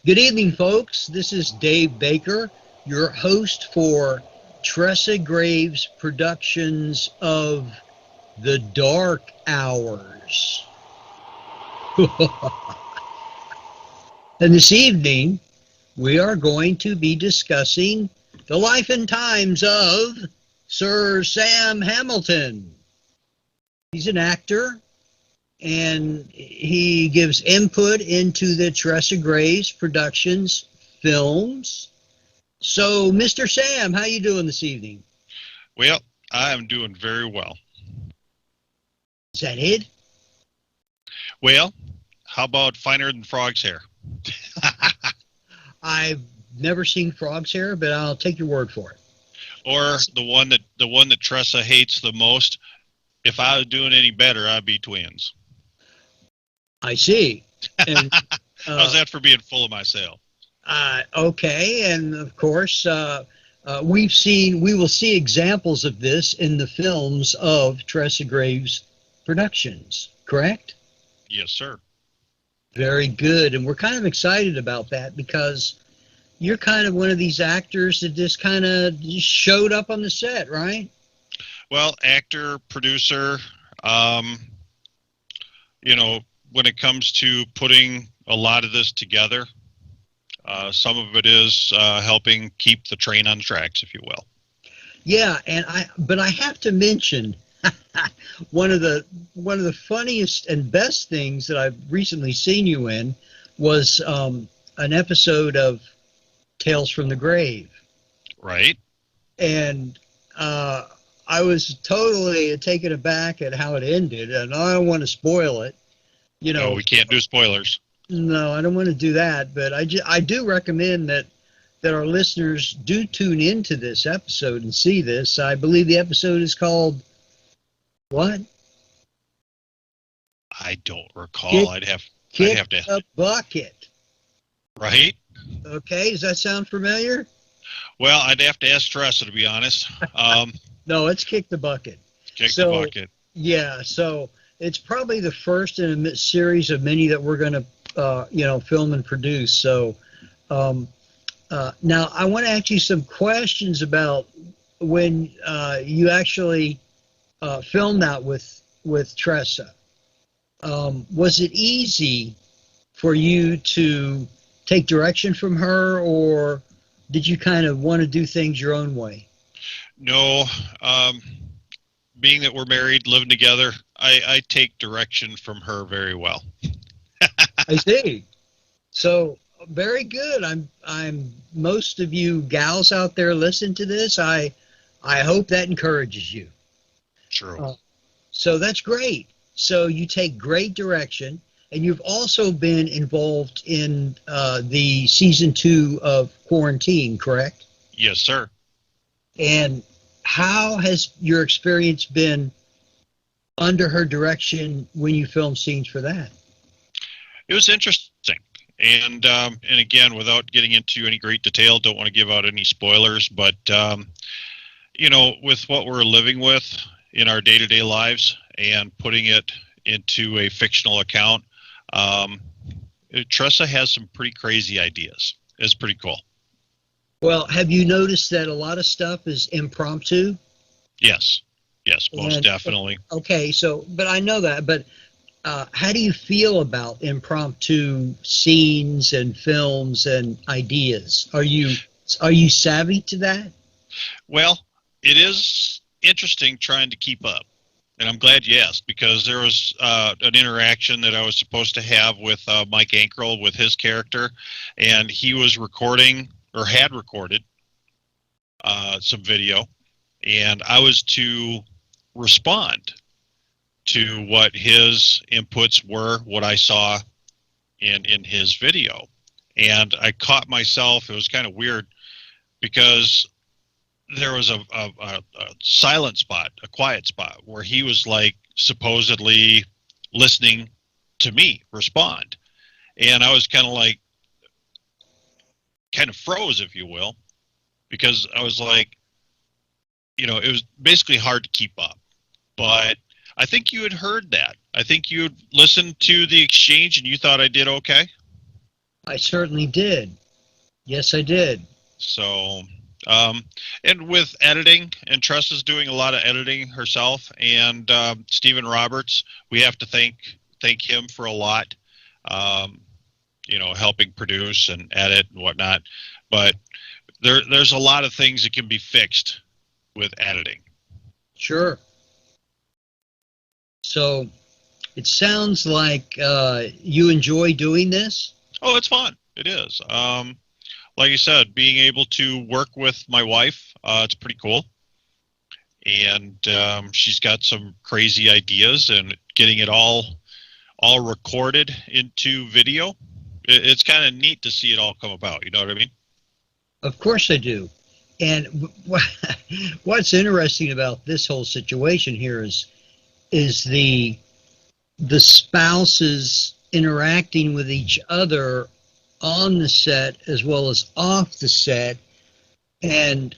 Good evening, folks. This is Dave Baker, your host for Tressa Graves Productions of The Dark Hours. And this evening, we are going to be discussing the life and times of Sir Sam Hamilton. He's an actor, and he gives input into the Tressa Graves Productions films. So, Mr. Sam, how you doing this evening? Well, I am doing very well. Is that it? Well, how about finer than frog's hair? I've never seen Frog's Hair, but I'll take your word for it. Or the one that Tressa hates the most. If I was doing any better, I'd be twins. I see. And How's that for being full of myself? okay, and of course, we will see examples of this in the films of Tressa Graves Productions, correct? Yes, sir. Very good. And we're kind of excited about that because you're kind of one of these actors that just kind of just showed up on the set, right? Well, actor, producer, um, when it comes to putting a lot of this together, some of it is helping keep the train on the tracks, if you will. Yeah, but I have to mention one of the funniest and best things that I've recently seen you in was an episode of Tales from the Grave. Right. And I was totally taken aback at how it ended, and I don't want to spoil it. No, we can't do spoilers. No, I don't want to do that, but I do recommend that our listeners do tune into this episode and see this. I believe the episode is called what? I don't recall. Kick, I'd have to. a bucket. Right. Okay, does that sound familiar? Well, I'd have to ask Tressa, to be honest. No, it's Kick the Bucket. Kick the bucket. Yeah, so it's probably the first in a series of many that we're going to, film and produce. So now I want to ask you some questions about when you actually filmed that with Tressa. Was it easy for you to take direction from her, or did you kind of want to do things your own way? No, being that we're married, living together, I take direction from her very well. I see. So very good. I'm most of you gals out there listen to this. I hope that encourages you. True. So that's great. So you take great direction, and you've also been involved in the season 2 of Quarantine, correct? Yes, sir. And how has your experience been under her direction when you film scenes for that? It was interesting. And again, without getting into any great detail, don't want to give out any spoilers, but, with what we're living with in our day-to-day lives and putting it into a fictional account, Tressa has some pretty crazy ideas. It's pretty cool. Well, have you noticed that a lot of stuff is impromptu? Yes, most definitely. Okay, but I know that, but how do you feel about impromptu scenes and films and ideas? Are you savvy to that? Well, it is interesting trying to keep up. And I'm glad you asked, because there was an interaction that I was supposed to have with Mike Ankrel with his character, and he was recording, or had recorded, some video, and I was to respond to what his inputs were, what I saw in his video. And I caught myself, it was kind of weird, because there was a silent spot, a quiet spot, where he was like supposedly listening to me respond. And I was kind of froze, if you will, because I was like, it was basically hard to keep up. But I think you had heard that. I think you had listened to the exchange and you thought I did okay. I certainly did. Yes, I did. So, and with editing, and Tressa's doing a lot of editing herself, and Stephen Roberts, we have to thank him for a lot. Um, helping produce and edit and whatnot. But there's a lot of things that can be fixed with editing. Sure. So it sounds like you enjoy doing this. Oh, it's fun. It is. Like you said, being able to work with my wife, it's pretty cool. And she's got some crazy ideas, and getting it all recorded into video. It's kind of neat to see it all come about. You know what I mean? Of course I do. And what's interesting about this whole situation here is the spouses interacting with each other on the set as well as off the set, and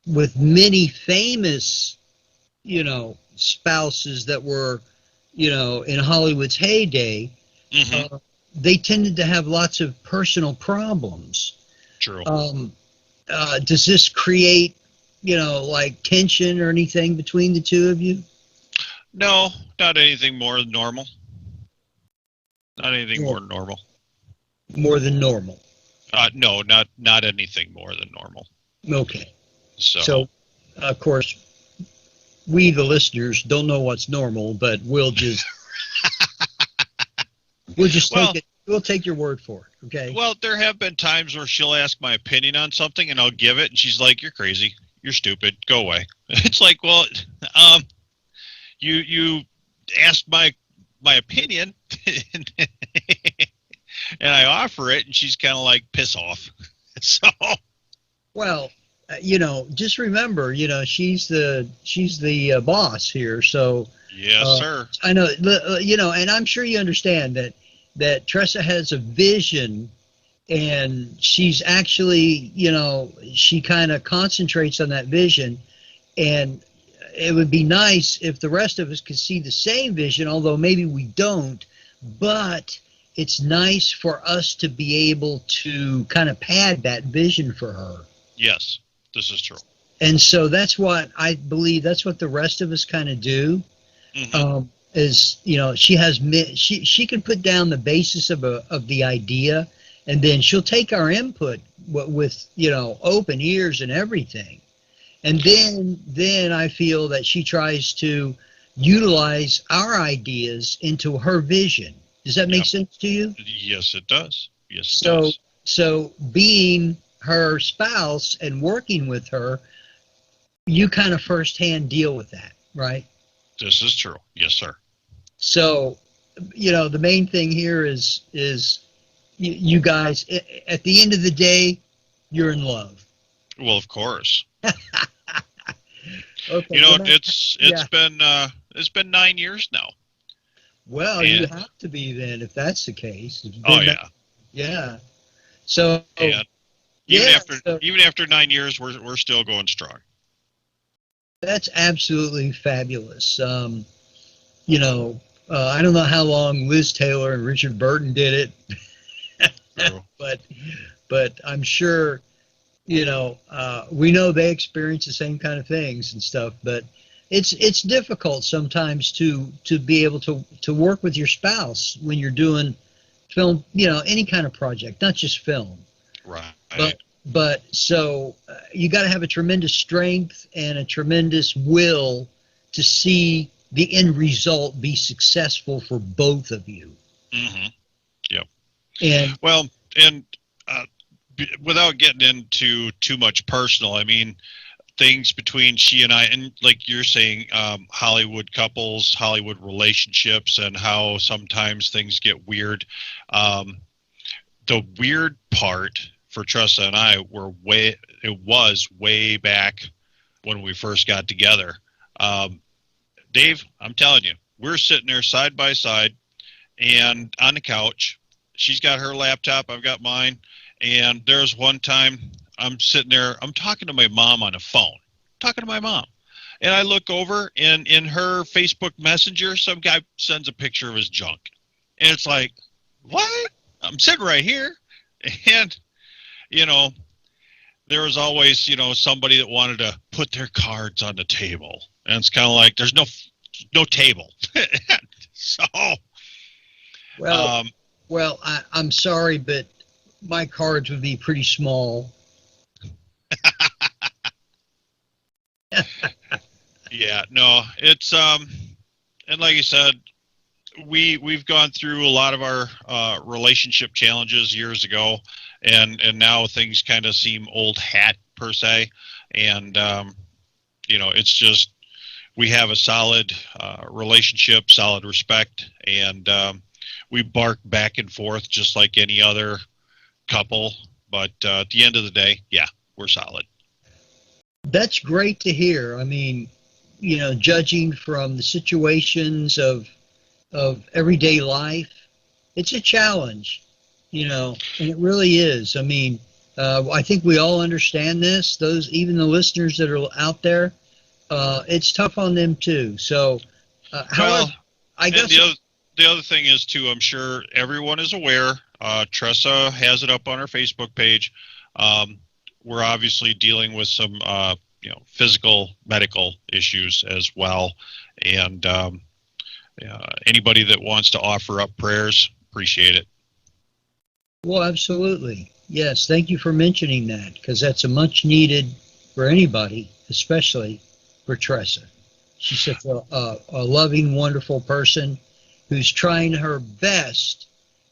with many famous, spouses that were, in Hollywood's heyday, Mm-hmm. they tended to have lots of personal problems. True. Does this create, like tension or anything between the two of you? No, not anything more than normal. Not anything more More, than normal. more than normal. No, not anything more than normal. Okay. So, So, of course, we, the listeners, don't know what's normal, but we'll just take well, it. We'll take your word for it. Okay. well, there have been times where she'll ask my opinion on something, and I'll give it, and she's like, "You're crazy. You're stupid. Go away." It's like, well, um, you asked my opinion, and I offer it, and she's kind of like, "Piss off." So, Well, just remember, she's the boss here. So yes, uh, sir. I know, and I'm sure you understand that Tressa has a vision, and she's actually, she kind of concentrates on that vision, and it would be nice if the rest of us could see the same vision, although maybe we don't. But it's nice for us to be able to kind of pad that vision for her. Yes, this is true. And so that's what I believe. That's what the rest of us kind of do. Hmm. Is she can put down the basis of the idea, and then she'll take our input with open ears and everything. And then I feel that she tries to utilize our ideas into her vision. Does that make Yep. sense to you? Yes, it does. Yes, it So does. so being her spouse and working with her, you kind of firsthand deal with that, right? This is true. Yes, sir. So, the main thing here is you guys, at the end of the day, you're in love. Well, of course. Okay, well, It's yeah. been 9 years now, Well, you and have to be then if that's the case. It's oh been yeah, yeah. So and yeah, so even after 9 years, we're still going strong. that's absolutely fabulous. I don't know how long Liz Taylor and Richard Burton did it, True. but I'm sure we know they experience the same kind of things and stuff. But it's difficult sometimes to be able to work with your spouse when you're doing film, any kind of project, not just film. Right. But so you got to have a tremendous strength and a tremendous will to see the end result be successful for both of you. Hmm. Yep. And Well, and uh, without getting into too much personal, I mean, things between she and I, and like you're saying, Hollywood couples, Hollywood relationships, and how sometimes things get weird. Um, the weird part for Tressa and I it was way back when we first got together. Um, Dave, I'm telling you, we're sitting there side by side and on the couch. She's got her laptop, I've got mine. And there's one time I'm sitting there, I'm talking to my mom on the phone, talking to my mom. And I look over, and in her Facebook Messenger, some guy sends a picture of his junk. And it's like, what? I'm sitting right here. And, you know, there was always, somebody that wanted to put their cards on the table. And it's kind of like there's no table. So, Well, I'm sorry, but my cards would be pretty small. yeah, no, it's and like you said, we've gone through a lot of our relationship challenges years ago, and now things kind of seem old hat per se, and it's just we have a solid relationship, solid respect, and we bark back and forth just like any other couple. But at the end of the day, yeah, we're solid. That's great to hear. I mean, judging from the situations of everyday life, it's a challenge, and it really is. I mean, I think we all understand this. Even the listeners that are out there, it's tough on them too. So, however, Well, I and guess. the other thing is too, I'm sure everyone is aware. Tressa has it up on her Facebook page. Um, we're obviously dealing with some physical medical issues as well, and anybody that wants to offer up prayers, appreciate it. Well, absolutely. Yes, thank you for mentioning that because that's a much needed for anybody, especially for Tressa. She's such a loving, wonderful person who's trying her best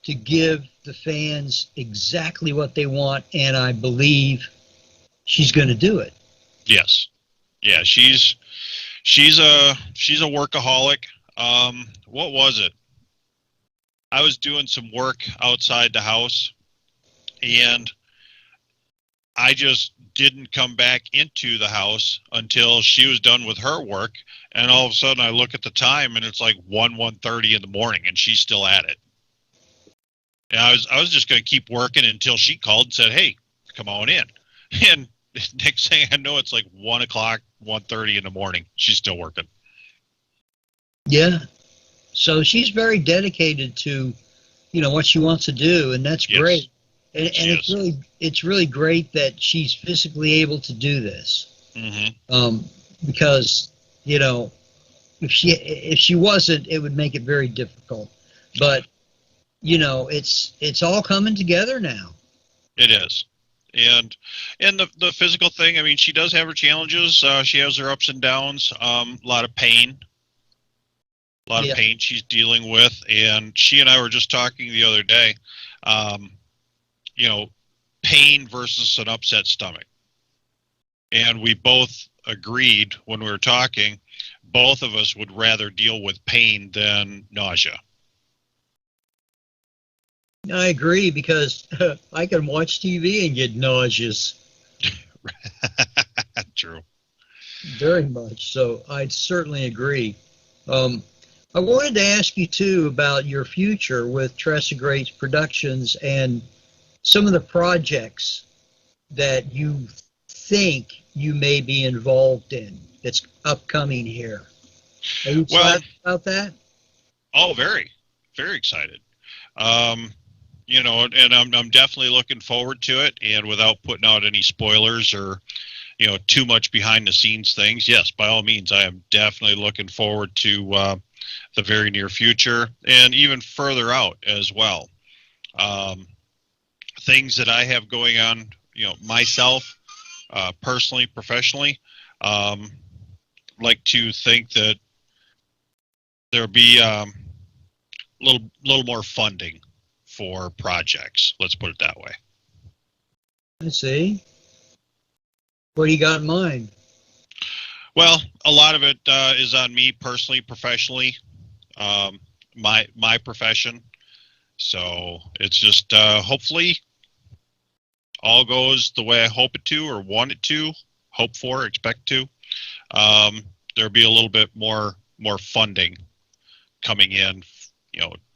to give the fans exactly what they want, and I believe she's going to do it. Yes, yeah, she's a workaholic. What was it? I was doing some work outside the house, and I just didn't come back into the house until she was done with her work. And all of a sudden, I look at the time, and it's like 1:30 in the morning, and she's still at it. And I was just going to keep working until she called and said, "Hey, come on in." And next thing I know, it's like 1 o'clock, 1:30 in the morning. She's still working. Yeah. So she's very dedicated to, what she wants to do, and that's Yes, great. And she is. it's really great that she's physically able to do this. Hmm. Because if she wasn't, it would make it very difficult. But it's all coming together now. It is. And the physical thing, I mean, she does have her challenges. She has her ups and downs. A lot of pain, a lot of Yeah. pain she's dealing with. And she and I were just talking the other day. Um, you know, pain versus an upset stomach. And we both agreed when we were talking, both of us would rather deal with pain than nausea. I agree because I can watch TV and get nauseous True. very much. So I certainly agree. Um, I wanted to ask you too about your future with Tressa Graves Productions and some of the projects that you think you may be involved in that's upcoming here. Are you Well, excited about that? oh, very, very excited. Um, and I'm definitely looking forward to it. And without putting out any spoilers or too much behind the scenes things, yes, by all means, I am definitely looking forward to the very near future and even further out as well. Um, Things that I have going on, myself, personally, professionally, um, like to think that there'll be little more funding for projects. Let's put it that way. I see. What do you got in mind? Well, a lot of it is on me personally, professionally, um, my profession. So it's just hopefully all goes the way I hope it to, or want it to, hope for, expect to. There'll be a little bit more funding coming in,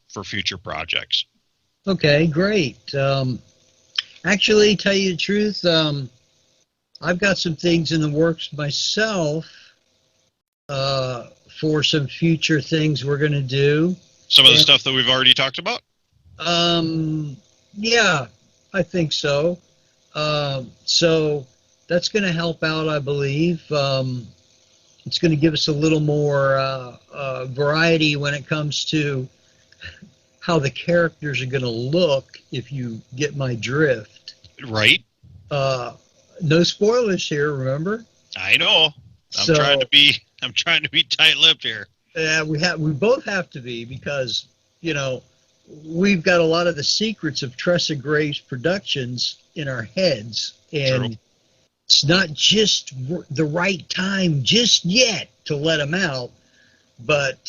for future projects. Okay, great. Actually, tell you the truth, I've got some things in the works myself uh, for some future things we're going to do. Some of the And, stuff that we've already talked about. um, yeah, I think so. So that's going to help out, I believe. It's going to give us a little more variety when it comes to how the characters are going to look, if you get my drift. Right? Uh, no spoilers here, remember? I know. So I'm trying to be tight-lipped here. we both have to be, because you know we've got a lot of the secrets of Tressa Graves Productions in our heads, True. and it's not just the right time just yet to let them out. But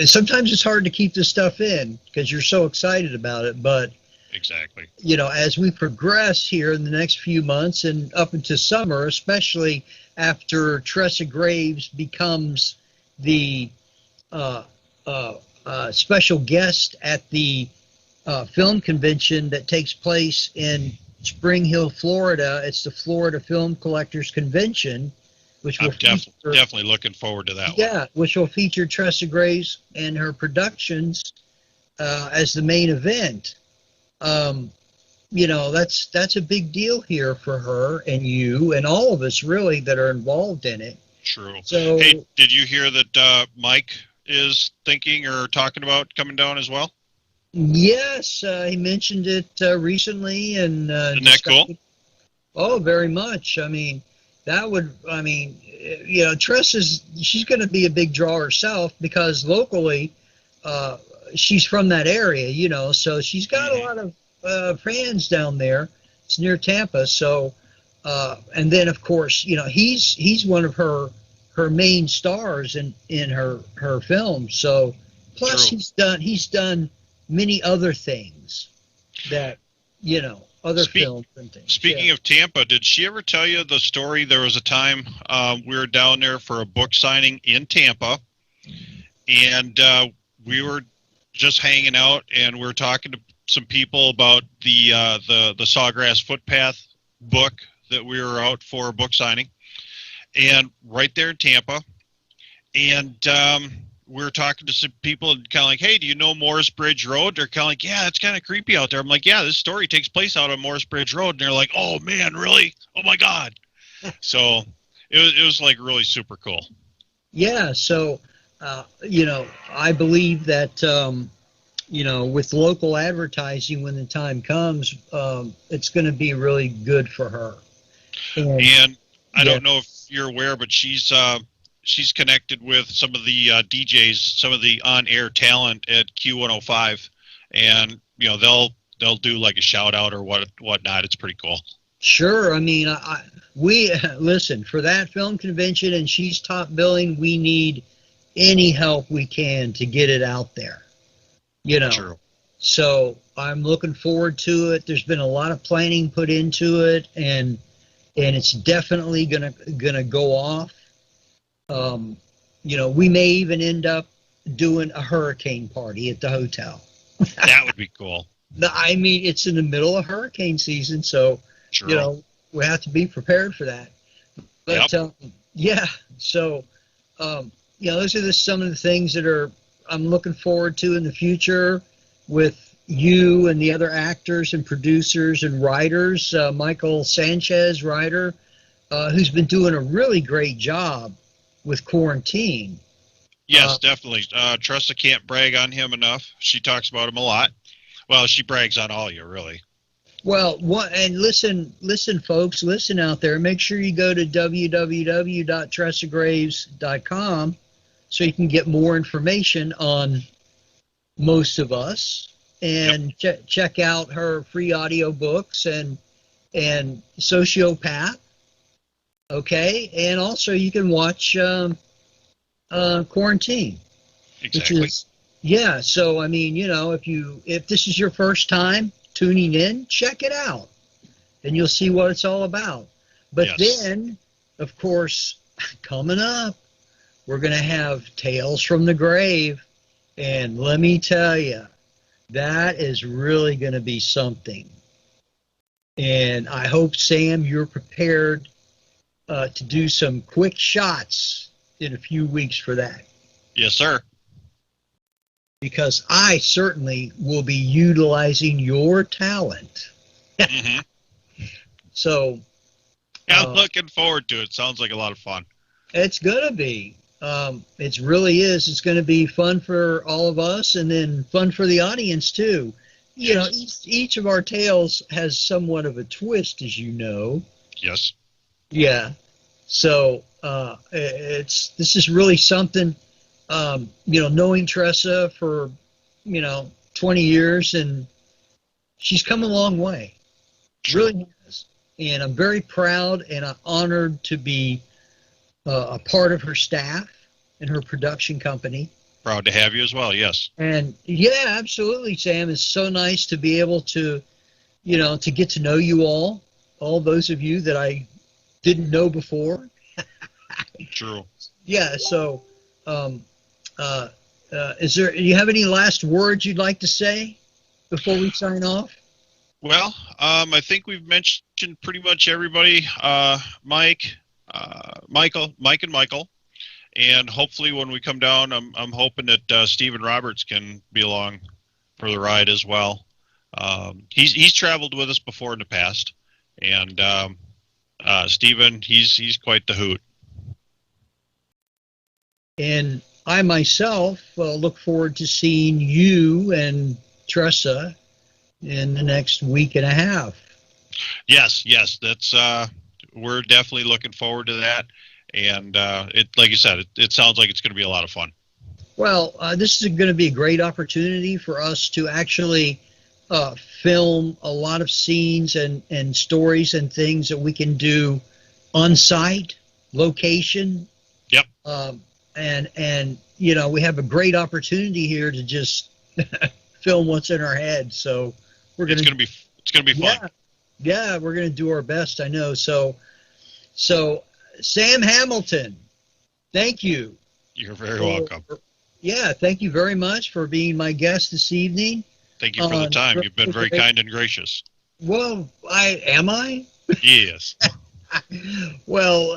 sometimes it's hard to keep this stuff in because you're so excited about it. But Exactly. as we progress here in the next few months and up into summer, especially after Tressa Graves becomes the uh, special guest at the film convention that takes place in Spring Hill, Florida. It's the Florida Film Collectors Convention, which will I'm definitely looking forward to that one. yeah, which will feature Tressa Graves and her productions as the main event. Um, that's a big deal here for her and you and all of us really that are involved in it. True. So, Hey, did you hear that Mike is thinking or talking about coming down as well? yes, he mentioned it recently, and Isn't that cool? oh, very much. I mean, Tress she's going to be a big draw herself because locally, uh, she's from that area, so she's got a Hmm. lot of fans down there. It's near Tampa, so and then of course, he's one of her main stars in her film. So plus True. he's done many other things that other Speak, films and things. Yeah. Speaking of Tampa, did she ever tell you the story? There was a time we were down there for a book signing in Tampa, and we were just hanging out, and we were talking to some people about the Sawgrass Footpath book that we were out for a book signing, and right there in Tampa, and we were talking to some people and kind of like, hey, do you know Morris Bridge Road? They're kind of like, yeah, it's kind of creepy out there. I'm like, yeah, this story takes place out on Morris Bridge Road. And they're like, oh man, really? Oh my God. So it was like really super cool. Yeah, so I believe that with local advertising, when the time comes, it's going to be really good for her. And And I yeah, don't know if you're aware, but she's connected with some of the DJs, some of the on-air talent at Q105, and they'll do like a shout out or whatnot. It's pretty cool. sure. I mean, we listen for that film convention, and she's top billing. We need any help we can to get it out there. You know, True. so I'm looking forward to it. There's been a lot of planning put into it, and it's definitely gonna go off. Um, we may even end up doing a hurricane party at the hotel. That would be cool. I mean, it's in the middle of hurricane season, so you True. know we have to be prepared for that. Yep. But yeah, so those are some of the things that I'm looking forward to in the future with you and the other actors and producers and writers. Michael Sanchez, writer, who's been doing a really great job with Quarantine. Yes, definitely. Tressa can't brag on him enough. She talks about him a lot. Well, she brags on all you, really. Well, and listen, folks, listen out there. Make sure you go to www.tressagraves.com so you can get more information on most of us Yep. and check out her free audio books and Sociopath. Okay, and also you can watch Quarantine, which Exactly. is yeah. So I mean, if this is your first time tuning in, check it out, and you'll see what it's all about. But Yes. then, of course, coming up, we're gonna have Tales from the Grave, and let me tell you, that is really gonna be something. And I hope, Sam, you're prepared to do some quick shots in a few weeks for that. Yes, sir. because I certainly will be utilizing your talent. Hmm. So I'm looking forward to it. Sounds like a lot of fun. it's going to be. It really is. It's going to be fun for all of us and then fun for the audience, too. You know, each of our tales has somewhat of a twist, as you know. Yes. Yeah. So this is really something, knowing Tressa for, 20 years, and she's come a long way. Sure. Really has. And I'm very proud and I'm honored to be a part of her staff and her production company. Proud to have you as well. Yes. And yeah, absolutely, Sam. It's so nice to be able to, to get to know you all those of you that I didn't know before. True. Yeah. So, um, uh, do you have any last words you'd like to say before we sign off? Well, I think we've mentioned pretty much everybody. Mike, Mike, and Michael. And hopefully, when we come down, I'm hoping that Stephen Roberts can be along for the ride as well. He's traveled with us before in the past, and Stephen, he's quite the hoot. And I myself look forward to seeing you and Tressa in the next week and a half. Yes, that's we're definitely looking forward to that. And it, like you said, it sounds like it's going to be a lot of fun. Well, this is going to be a great opportunity for us to actually film a lot of scenes and stories and things that we can do on site, location. Yep. And we have a great opportunity here to just film what's in our head. So it's going to be fun. Yeah, we're going to do our best. I know. So Sam Hamilton, thank you. You're very welcome. Yeah, thank you very much for being my guest this evening. Thank you for the time. You've been very kind and gracious. Well, am I? Yes. Well,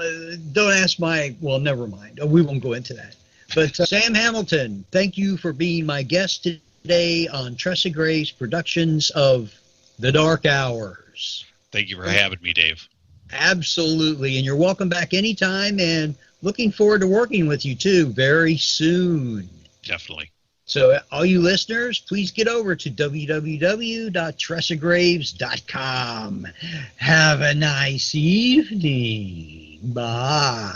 don't ask well, never mind. We won't go into that. But Sam Hamilton, thank you for being my guest today on Tressa Graves Productions of The Dark Hours. Thank you for having me, Dave. Absolutely. And you're welcome back anytime, and looking forward to working with you too very soon. Definitely. So all you listeners, please get over to www.tressagraves.com. Have a nice evening. Bye.